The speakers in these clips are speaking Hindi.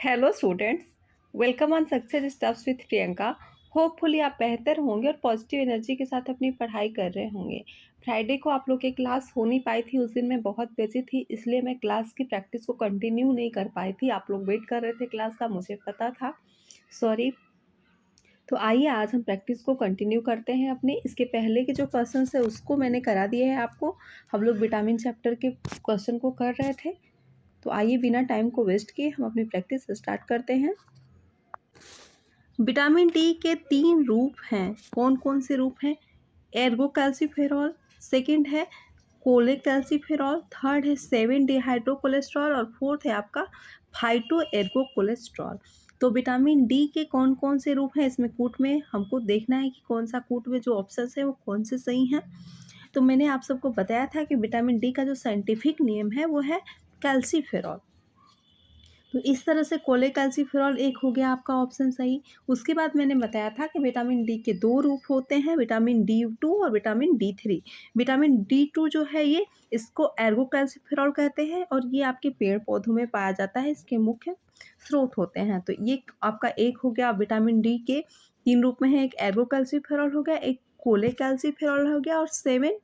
Hello students, welcome on success stuffs with Priyanka. Hopefully आप बेहतर होंगे और पॉजिटिव एनर्जी के साथ अपनी पढ़ाई कर रहे होंगे। फ्राइडे को आप लोग की क्लास हो नहीं पाई थी, उस दिन मैं बहुत बिजी थी, इसलिए मैं क्लास की प्रैक्टिस को कंटिन्यू नहीं कर पाई थी। आप लोग वेट कर रहे थे क्लास का, मुझे पता था, सॉरी। तो आइए आज हम प्रैक्टिस को कंटिन्यू करते हैं अपने। इसके पहले के जो क्वेश्चन है उसको मैंने करा दिए हैं आपको। हम लोग विटामिन चैप्टर के क्वेश्चन को कर रहे थे। तो आइए बिना टाइम को वेस्ट किए हम अपनी प्रैक्टिस स्टार्ट करते हैं। विटामिन डी के 3 रूप हैं। कौन कौन से रूप हैं? एर्गोकैल्सिफेरॉल, सेकंड है कोलेकैल्सिफेरॉल, थर्ड है 7 डिहाइड्रोकोलेस्ट्रॉल और फोर्थ है आपका फाइटो एर्गोकोलेस्ट्रॉल। तो विटामिन डी के कौन कौन से रूप हैं इसमें कूट में हमको देखना है कि कौन सा कूट में जो ऑप्शन है वो कौन से सही हैं। तो मैंने आप सबको बताया था कि विटामिन डी का जो साइंटिफिक नेम है वो है कैल्सीफेरॉल। तो इस तरह से कोलेकैल्सिफेरॉल एक हो गया आपका ऑप्शन सही। उसके बाद मैंने बताया था कि विटामिन डी के 2 रूप होते हैं, विटामिन D2 और विटामिन D3। विटामिन D2 जो है ये इसको एर्गोकैल्सिफेरॉल कहते हैं और ये आपके पेड़ पौधों में पाया जाता है, इसके मुख्य स्रोत होते हैं। तो ये आपका एक हो गया। विटामिन डी के 3 रूप में है, एक एर्गोकैल्सिफेरॉल हो गया, एक कोलेकैल्सिफेरॉल हो गया और 7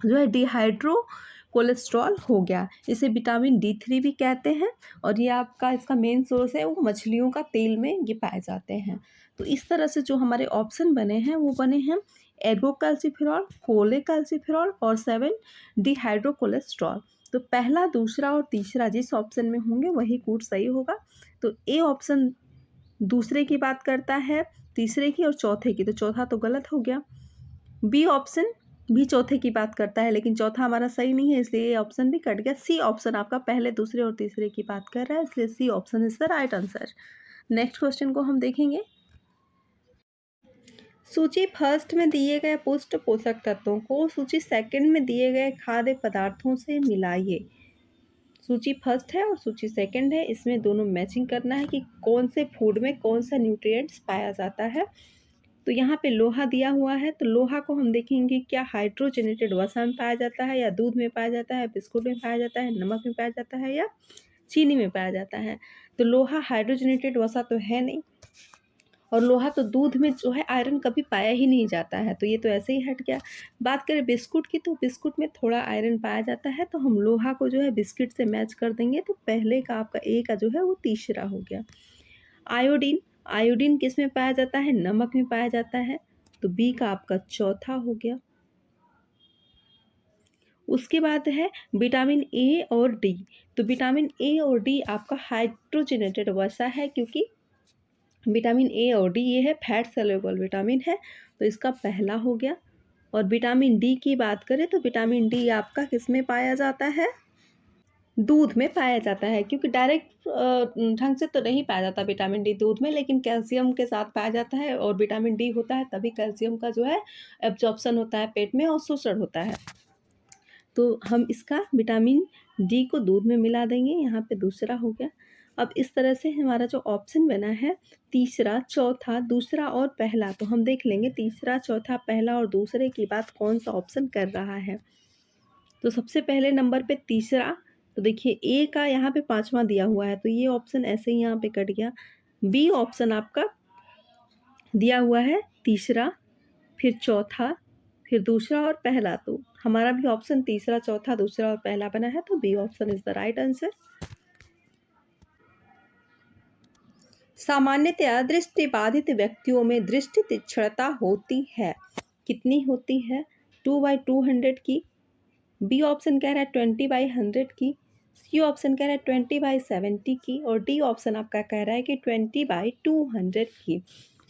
जो है डिहाइड्रो कोलेस्ट्रॉल हो गया। इसे विटामिन D3 भी कहते हैं और ये आपका इसका मेन सोर्स है वो मछलियों का तेल में ये पाए जाते हैं। तो इस तरह से जो हमारे ऑप्शन बने हैं वो बने हैं एर्गोकैल्सिफेरॉल, कोलेकैल्सिफेरॉल और 7 डिहाइड्रो कोलेस्ट्रॉल। तो पहला, दूसरा और तीसरा जिस ऑप्शन में होंगे वही कूट सही होगा। तो ए ऑप्शन दूसरे की बात करता है, तीसरे की और चौथे की, तो चौथा तो गलत हो गया। बी ऑप्शन भी चौथे की बात करता है लेकिन चौथा हमारा सही नहीं है, इसलिए ये ऑप्शन भी कट गया। सी ऑप्शन आपका पहले, दूसरे और तीसरे की बात कर रहा है, इसलिए C option is the right answer. Next question को हम देखेंगे। सूची फर्स्ट में दिए गए पुष्ट पोषक तत्वों को सूची सेकंड में दिए गए खाद्य पदार्थों से मिलाइए। सूची फर्स्ट है और सूची सेकंड है, इसमें दोनों मैचिंग करना है कि कौन से फूड में कौन सा न्यूट्रिएंट्स पाया जाता है। तो यहाँ पे लोहा दिया हुआ है, तो लोहा को हम देखेंगे क्या हाइड्रोजनेटेड वसा में पाया जाता है या दूध में पाया जाता है, बिस्कुट में पाया जाता है, नमक में पाया जाता है या चीनी में पाया जाता है। तो लोहा हाइड्रोजनेटेड वसा तो है नहीं, और लोहा तो दूध में जो है आयरन कभी पाया ही नहीं जाता है, तो ये तो ऐसे ही हट गया। बात करें बिस्कुट की, तो बिस्कुट में थोड़ा आयरन पाया जाता है, तो हम लोहा को जो है बिस्किट से मैच कर देंगे। तो पहले का आपका ए का जो है वो तीसरा हो गया। आयोडीन, आयोडीन किस में पाया जाता है? नमक में पाया जाता है, तो बी का आपका चौथा हो गया। उसके बाद है विटामिन ए और डी। तो विटामिन ए और डी आपका हाइड्रोजनेटेड वसा है, क्योंकि विटामिन ए और डी ये है फैट सॉल्युबल विटामिन है, तो इसका पहला हो गया। और विटामिन डी की बात करें तो विटामिन डी आपका किस में पाया जाता है? दूध में पाया जाता है, क्योंकि डायरेक्ट ढंग से तो नहीं पाया जाता विटामिन डी दूध में, लेकिन कैल्शियम के साथ पाया जाता है और विटामिन डी होता है तभी कैल्शियम का जो है एब्जॉर्प्शन होता है पेट में और शोषण होता है। तो हम इसका विटामिन डी को दूध में मिला देंगे, यहाँ पे दूसरा हो गया। अब इस तरह से हमारा जो ऑप्शन बना है तीसरा, चौथा, दूसरा और पहला, तो हम देख लेंगे तीसरा, चौथा, पहला और दूसरे की बात कौन सा ऑप्शन कर रहा है। तो सबसे पहले नंबर पे तीसरा, तो देखिए ए का यहाँ पे पांचवा दिया हुआ है, तो ये ऑप्शन ऐसे ही यहाँ पे कट गया। बी ऑप्शन आपका दिया हुआ है तीसरा, फिर चौथा, फिर दूसरा और पहला, तो हमारा भी ऑप्शन तीसरा, चौथा, दूसरा और पहला बना है, तो B option is the right answer. सामान्यतया दृष्टिबाधित व्यक्तियों में दृष्टि तीक्ष्णता होती है, कितनी होती है? 2/200 की। बी ऑप्शन कह रहा है 20/100 की, सी ऑप्शन कह रहा है 20/70 की और डी ऑप्शन आपका कह रहा है कि 20/200 की।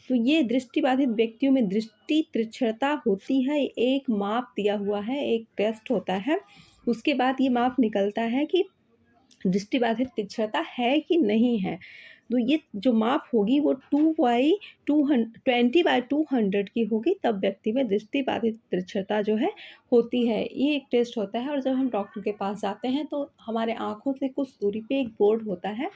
तो ये दृष्टिबाधित व्यक्तियों में दृष्टि तीक्ष्णता होती है, एक माप दिया हुआ है, एक टेस्ट होता है, उसके बाद ये माप निकलता है कि दृष्टिबाधित तीक्ष्णता है कि नहीं है। तो ये जो माप होगी वो 20/200 की होगी, तब व्यक्ति में दृष्टिबाधित तीक्ष्णता जो है होती है। ये एक टेस्ट होता है और जब हम डॉक्टर के पास जाते हैं तो हमारे आँखों से कुछ दूरी पे एक बोर्ड होता है,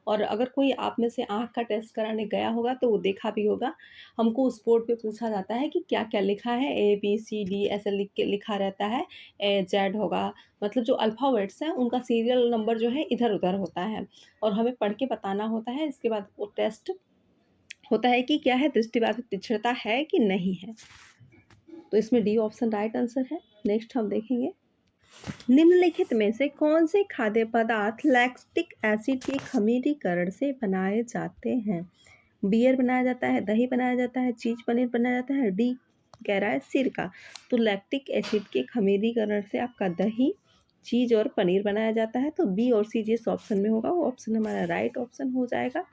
और अगर कोई आप में से आँख का टेस्ट कराने गया होगा तो वो देखा भी होगा, हमको उस बोर्ड पे पूछा जाता है कि क्या-क्या लिखा है, ABCD ऐसे लिख के लिखा रहता है, Z होगा, मतलब जो अल्फ़ाबेट्स हैं उनका सीरियल नंबर जो है इधर-उधर होता है और हमें पढ़ के बताना होता है। इसके बाद वो टेस्ट होता है कि क्या है, दृष्टिबाधित पिछड़ता है कि नहीं है। तो इसमें डी ऑप्शन राइट आंसर है। नेक्स्ट हम देखेंगे, निम्नलिखित में से कौन से खाद्य पदार्थ लैक्टिक एसिड के खमीरीकरण से बनाए जाते हैं? बियर बनाया जाता है, दही बनाया जाता है, चीज पनीर बनाया जाता है, डी कह रहा है सिरका। तो लैक्टिक एसिड के खमीरीकरण से आपका दही, चीज और पनीर बनाया जाता है। तो बी और सी जिस ऑप्शन में होगा वो ऑप्शन हमारा राइट ऑप्शन हो जाएगा।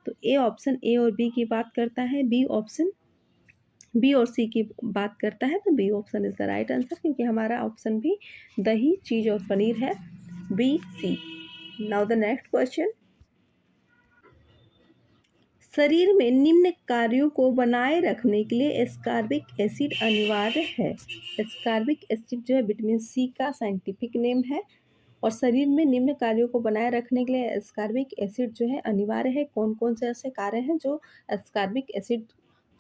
तो ए ऑप्शन ए और बी की बात करता है, बी ऑप्शन बी और सी की बात करता है, तो B option is the right answer, क्योंकि हमारा ऑप्शन भी दही, चीज और पनीर है, B C. Now the next question, शरीर में निम्न कार्यों को बनाए रखने के लिए एस्कॉर्बिक एसिड अनिवार्य है। एस्कॉर्बिक एसिड जो है विटामिन सी का साइंटिफिक नेम है और शरीर में निम्न कार्यों को बनाए रखने के लिए एस्कॉर्बिक एसिड जो है अनिवार्य है। कौन कौन से ऐसे कार्य हैं जो एस्कॉर्बिक एसिड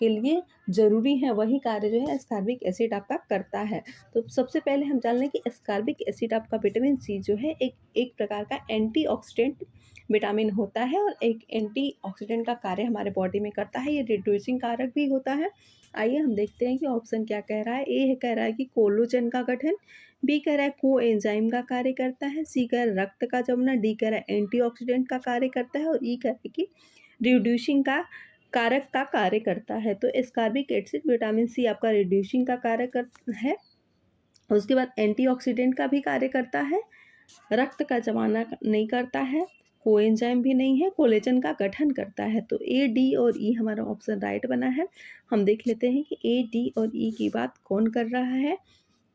के लिए ज़रूरी है, वही कार्य जो है एस्कॉर्बिक एसिड आपका करता है। तो सबसे पहले हम जान लें कि एस्कॉर्बिक एसिड आपका विटामिन सी जो है एक प्रकार का एंटीऑक्सीडेंट विटामिन होता है और एक एंटीऑक्सीडेंट का कार्य हमारे बॉडी में करता है। ये रिड्यूसिंग कारक भी होता है। आइए हम देखते हैं कि ऑप्शन क्या कह रहा है। ए कह रहा है कि कोलोजन का गठन, बी कह रहा है कोएंजाइम का कार्य करता है, सी कह रहा है रक्त का जमना, डी कह रहा है एंटीऑक्सीडेंट का कार्य करता है और ई कह रहा है कि रिड्यूसिंग का कारक का कार्य करता है। तो एस्कॉर्बिक एसिड विटामिन सी आपका रिड्यूसिंग का कार्य कर है, उसके बाद एंटीऑक्सीडेंट का भी कार्य करता है, रक्त का जमाना नहीं करता है, कोएंजाइम भी नहीं है, कोलेजन का गठन करता है। तो ए, डी और ई हमारा ऑप्शन राइट बना है। हम देख लेते हैं कि ए, डी और ई की बात कौन कर रहा है।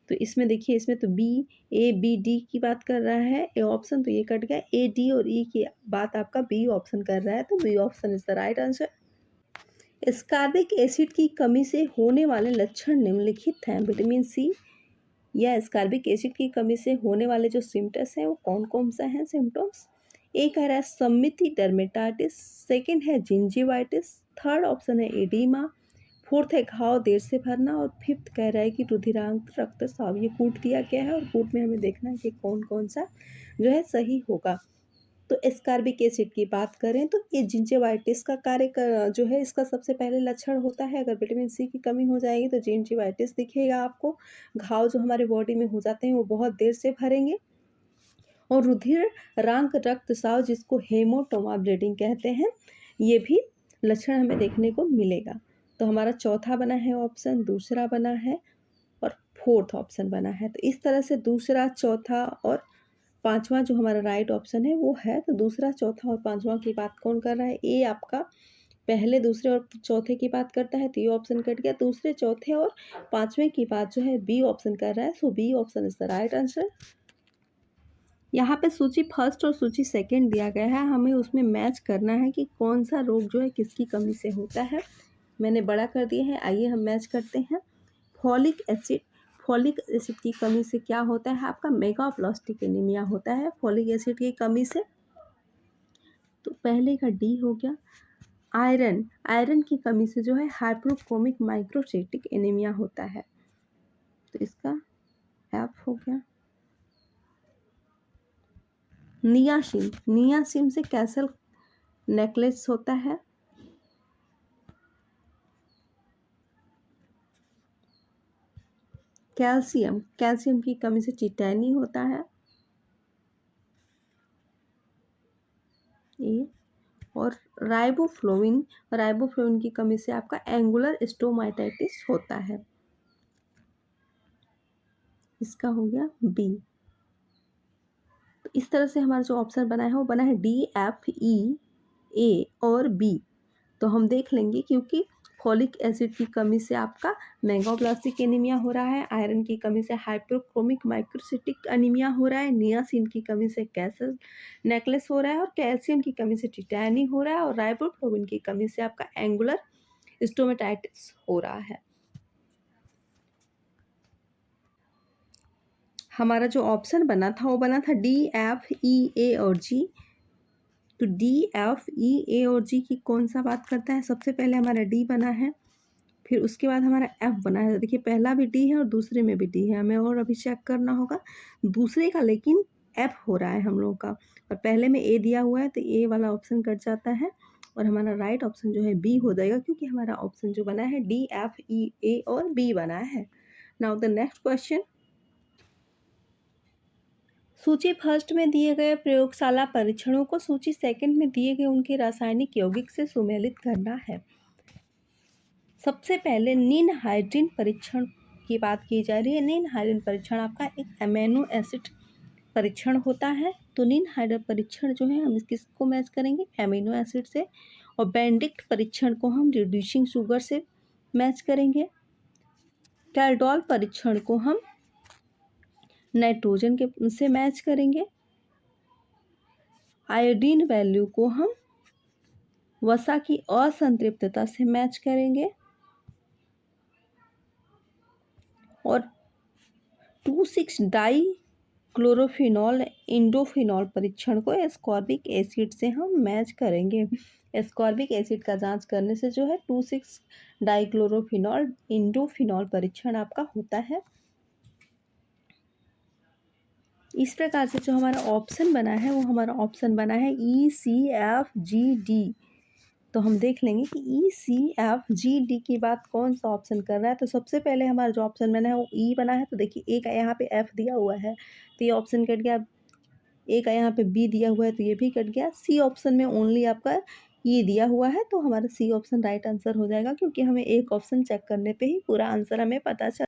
तो इसमें देखिए, इसमें तो बी, ए, बी, डी की बात कर रहा है ए ऑप्शन, तो ये कट गया। ए, डी और ई की बात आपका बी ऑप्शन कर रहा है, तो B option is the right answer. Ascorbic acid की कमी से होने वाले लक्षण निम्नलिखित हैं। विटामिन सी या एस्कॉर्बिक एसिड की कमी से होने वाले जो सिम्टम्स हैं वो कौन कौन से हैं सिम्टम्स? ए कह रहा है सम्मिति डर्मेटाइटिस, सेकंड है जिंजिवाइटिस, थर्ड ऑप्शन है एडीमा, फोर्थ है घाव देर से भरना और फिफ्थ कह रहा है कि रुधिरांत रक्तस्राव। ये कूट दिया गया है और कूट में हमें देखना है कि कौन कौन सा जो है सही होगा। तो एस्कॉर्बिक एसिड की बात करें तो ये जिंजिवाइटिस का कार्य जो है इसका सबसे पहले लक्षण होता है। अगर विटामिन सी की कमी हो जाएगी तो जिंजिवाइटिस दिखेगा आपको। घाव जो हमारे बॉडी में हो जाते हैं वो बहुत देर से भरेंगे और रुधिरांक रक्तस्राव जिसको हेमोटोमा ब्लीडिंग कहते हैं, ये भी लक्षण हमें देखने को मिलेगा। तो हमारा चौथा बना है ऑप्शन, दूसरा बना है और फोर्थ ऑप्शन बना है। तो इस तरह से दूसरा, चौथा और पांचवा जो हमारा राइट ऑप्शन है वो है। तो दूसरा, चौथा और पांचवा की बात कौन कर रहा है? ए आपका पहले, दूसरे और चौथे की बात करता है, तो ये ऑप्शन कट गया। दूसरे, चौथे और पांचवें की बात जो है बी ऑप्शन कर रहा है, so B option is the right answer. यहाँ पे सूची फर्स्ट और सूची सेकंड दिया गया है, हमें उसमें मैच करना है कि कौन सा रोग जो है किसकी कमी से होता है। मैंने बड़ा कर दिया है, आइए हम मैच करते हैं। फॉलिक एसिड, फॉलिक एसिड की कमी से क्या होता है? आपका मेगाप्लास्टिक एनीमिया होता है फॉलिक एसिड की कमी से। तो पहले का डी हो गया। आयरन, आयरन की कमी से जो है हाइपोक्रोमिक माइक्रोसाइटिक एनीमिया होता है, तो इसका एफ हो गया। नियासिन, नियासिन से कैसल नेकलेस होता है। कैल्शियम, कैल्शियम की कमी से टिटैनी होता है ये। और राइबोफ्लोविन, राइबोफ्लोविन की कमी से आपका एंगुलर स्टोमाटाइटिस होता है, इसका हो गया बी। तो इस तरह से हमारा जो ऑप्शन बना है वो बना है डी, एफ, ई, ए और बी। तो हम देख लेंगे, क्योंकि फॉलिक एसिड की कमी से आपका मेगाप्लास्टिक एनीमिया हो रहा है, आयरन की कमी से हाइपोक्रोमिक माइक्रोसाइटिक एनीमिया हो रहा है, नियासिन की कमी से कैसल नेकलेस हो रहा है और कैल्शियम की कमी से टिटैनी हो रहा है और राइबोफ्लोविन की कमी से आपका एंगुलर स्टोमेटाइटिस हो रहा है। हमारा जो ऑप्शन बना था वो बना था डी, एफ, ई, ए और जी। तो डी, एफ, ई, ए और जी की कौन सा बात करता है? सबसे पहले हमारा डी बना है, फिर उसके बाद हमारा एफ बना है। देखिए पहला भी डी है और दूसरे में भी डी है, हमें और अभी चेक करना होगा दूसरे का, लेकिन एफ हो रहा है हम लोग का, और पहले में ए दिया हुआ है तो ए वाला ऑप्शन कट जाता है और हमारा राइट ऑप्शन जो है बी हो जाएगा, क्योंकि हमारा ऑप्शन जो बना है डी, एफ, ई, ए और बी बना है। नाउ द नेक्स्ट क्वेश्चन, सूची फर्स्ट में दिए गए प्रयोगशाला परीक्षणों को सूची सेकंड में दिए गए उनके रासायनिक यौगिक से सुमेलित करना है। सबसे पहले नीन हाइड्रीन परीक्षण की बात की जा रही है। नीन हाइड्रीन परीक्षण आपका एक अमीनो एसिड परीक्षण होता है। तो नीन हाइड्रीन परीक्षण जो है हम किसको मैच करेंगे? अमीनो एसिड से। और बेंडिक्ट परीक्षण को हम रिड्यूसिंग शुगर से मैच करेंगे। कैल्डोल परीक्षण को हम नाइट्रोजन के से मैच करेंगे। आयोडीन वैल्यू को हम वसा की असंतृप्तता से मैच करेंगे। और 2,6 डाई क्लोरोफिनॉल इंडोफिनॉल परीक्षण को एस्कॉर्बिक एसिड से हम मैच करेंगे। एस्कॉर्बिक एसिड का जांच करने से जो है 2,6 डाइक्लोरोफिनॉल इंडोफिनॉल परीक्षण आपका होता है। इस प्रकार से जो हमारा ऑप्शन बना है वो हमारा ऑप्शन बना है ई, सी, एफ, जी, डी। तो हम देख लेंगे कि ई, सी, एफ, जी, डी की बात कौन सा ऑप्शन कर रहा है। तो सबसे पहले हमारा जो ऑप्शन बना है वो ई बना है। तो देखिए ए का यहाँ पे एफ दिया हुआ है तो ये ऑप्शन कट गया। ए का यहाँ पे बी दिया हुआ है तो ये भी कट गया। सी ऑप्शन में ओनली आपका ई दिया हुआ है तो हमारा सी ऑप्शन राइट आंसर हो जाएगा, क्योंकि हमें एक ऑप्शन चेक करने पे ही पूरा आंसर हमें पता चल